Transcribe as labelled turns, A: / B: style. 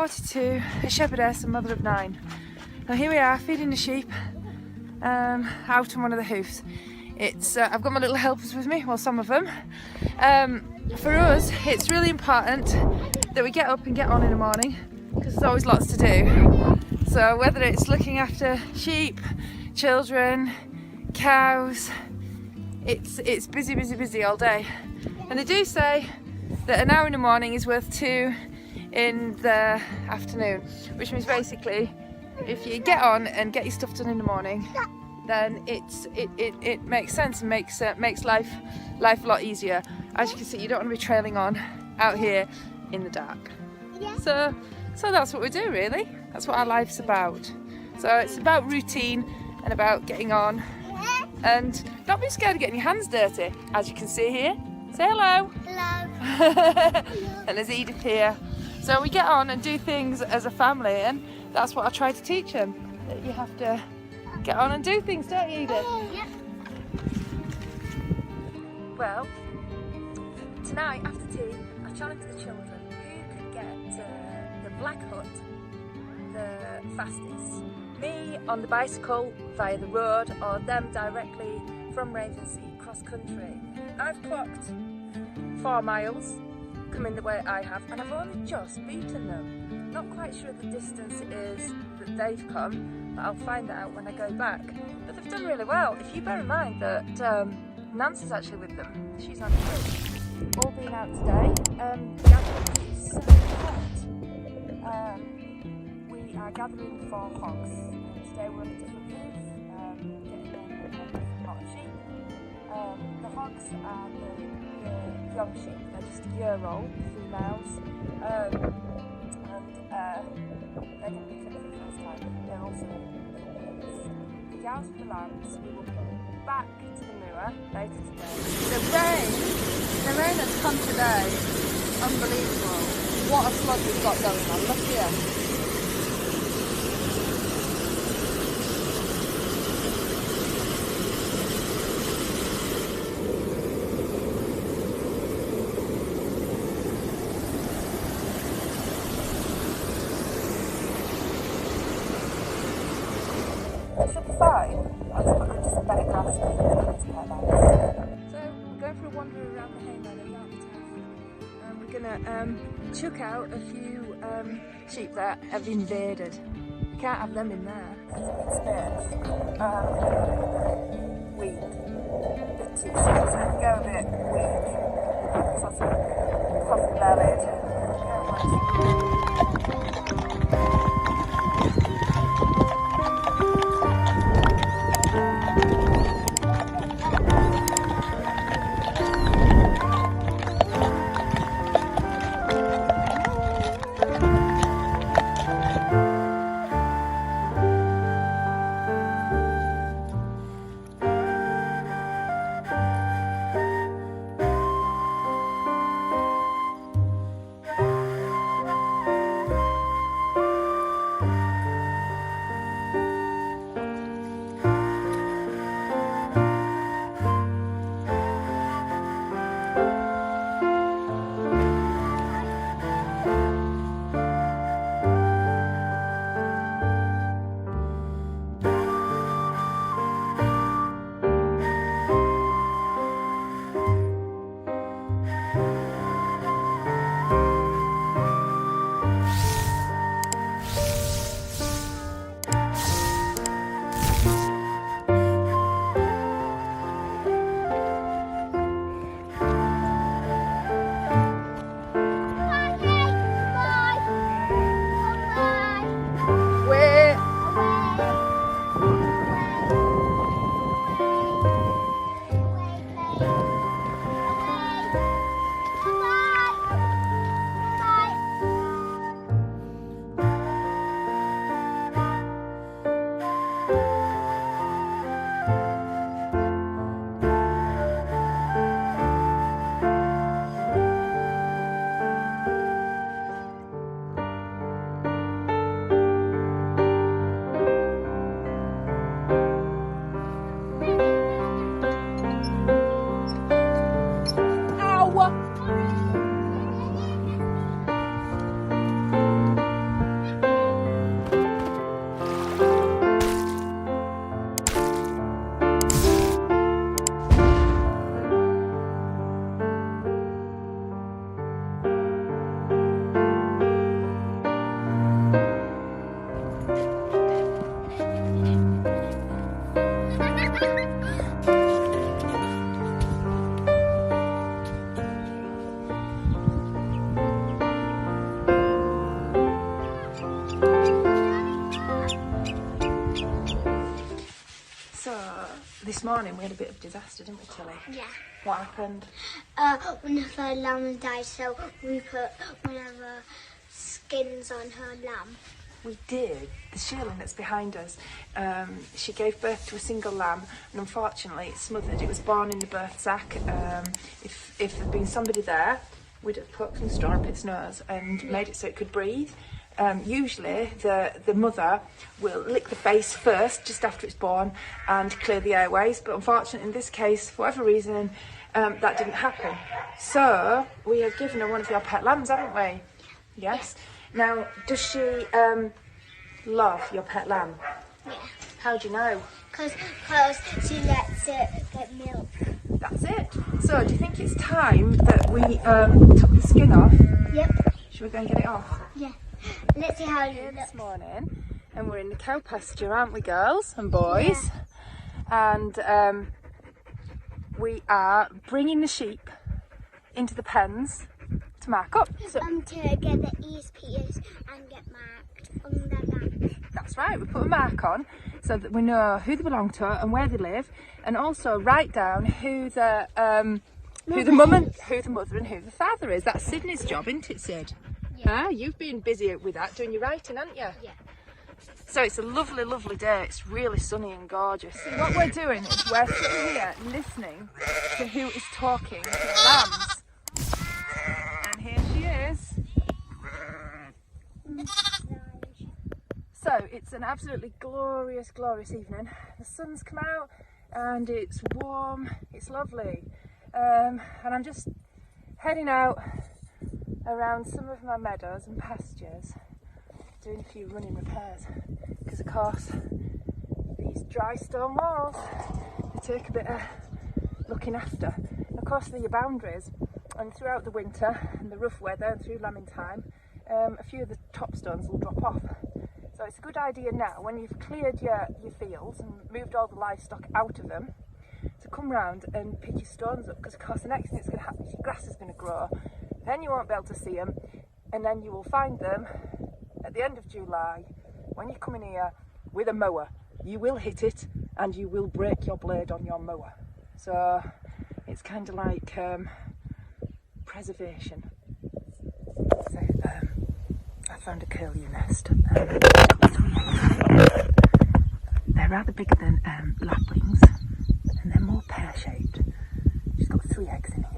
A: 42, a shepherdess and mother of 9. Now here we are feeding the sheep out on one of the hoofs. I've got my little helpers with me, well some of them. For us it's really important that we get up and get on in the morning because there's always lots to do. So whether it's looking after sheep, children, cows, it's busy all day. And they do say that an hour in the morning is worth 2 in the afternoon, which means basically if you get on and get your stuff done in the morning, then it makes sense and makes life a lot easier. As you can see, you don't want to be trailing on out here in the dark. So that's what we do really. That's what our life's about. So it's about routine and about getting on and not being scared of getting your hands dirty, as you can see here. Say hello. Hello. And there's Edith here. So we get on and do things as a family, and that's what I try to teach them. That you have to get on and do things, don't you, Edith?
B: Yep.
A: Well, tonight after tea, I challenged the children who could get to the Black Hut the fastest. Me on the bicycle via the road, or them directly from Ravensey cross country. I've clocked 4 miles coming the way I have, and I've only just beaten them. Not quite sure the distance it is that they've come, but I'll find that out when I go back. But they've done really well. If you bear in mind that Nancy's actually with them, she's on the trip. All been out today. Gathering is so hot. We are gathering for hogs. Today we're on a different move, getting in a lot of sheep. The hogs are the young sheep. They're just a year old, females. And they're going to be fit for the first time. They're also the cows and the lambs. We will come back to the moor later today. The rain that's come today, unbelievable. What a flood we've got going on. Look here. Should be fine. I'll just put them to some better grass. So we're going for a wander around the hay meadows out the town. We're gonna chuck out a few sheep that have invaded. You can't have them in there. It's a bit weak. A bit too soon, so go a bit weak. Sort of puffy bellied. this morning we had a bit of disaster, didn't we, Tilly?
B: Yeah.
A: What happened?
B: One of her lambs died, so we put one of her skins on her lamb.
A: We did. The shearling that's behind us, she gave birth to a single lamb, and unfortunately it's smothered. It was born in the birth sac. If there'd been somebody there, we'd have put some straw up its nose and made it so it could breathe. Usually the mother will lick the face first, just after it's born, and clear the airways, but unfortunately in this case, for whatever reason, that didn't happen. So we have given her one of your pet lambs, haven't we? Yes. Now, does she love your pet lamb?
B: Yeah.
A: How do you know?
B: Because she lets it get milk.
A: That's it. So do you think it's time that we took the skin off?
B: Yep.
A: Should we go and get it off?
B: Yeah. Let's see how it
A: Here
B: looks.
A: this morning, and we're in the cow pasture, aren't we, girls and boys? Yeah. And we are bringing the sheep into the pens to mark up. So,
B: to get the ESPs and get marked on the lamp.
A: that's right, we put a mark on so that we know who they belong to and where they live, and also write down who the mum and who the mother and who the father is. That's Sydney's job, isn't it, Sid? Yeah. You've been busy with that, doing your writing, haven't you? Yeah. So it's a lovely, lovely day. It's really sunny and gorgeous. See, what we're doing is we're sitting here listening to who is talking to the lambs. And here she is. So it's an absolutely glorious, glorious evening. The sun's come out and it's warm. It's lovely. And I'm just heading out around some of my meadows and pastures, doing a few running repairs, because of course these dry stone walls, they take a bit of looking after. And of course they're your boundaries, and throughout the winter and the rough weather and through lambing time, a few of the top stones will drop off. So it's a good idea now, when you've cleared your fields and moved all the livestock out of them, to come round and pick your stones up, because of course the next thing that's going to happen is your grass is going to grow. Then you won't be able to see them, and then you will find them at the end of July when you come in here with a mower. You will hit it and you will break your blade on your mower. So it's kind of like preservation. So I found a curlew nest. They're rather bigger than lapwings, and they're more pear-shaped. She's got 3 eggs in it.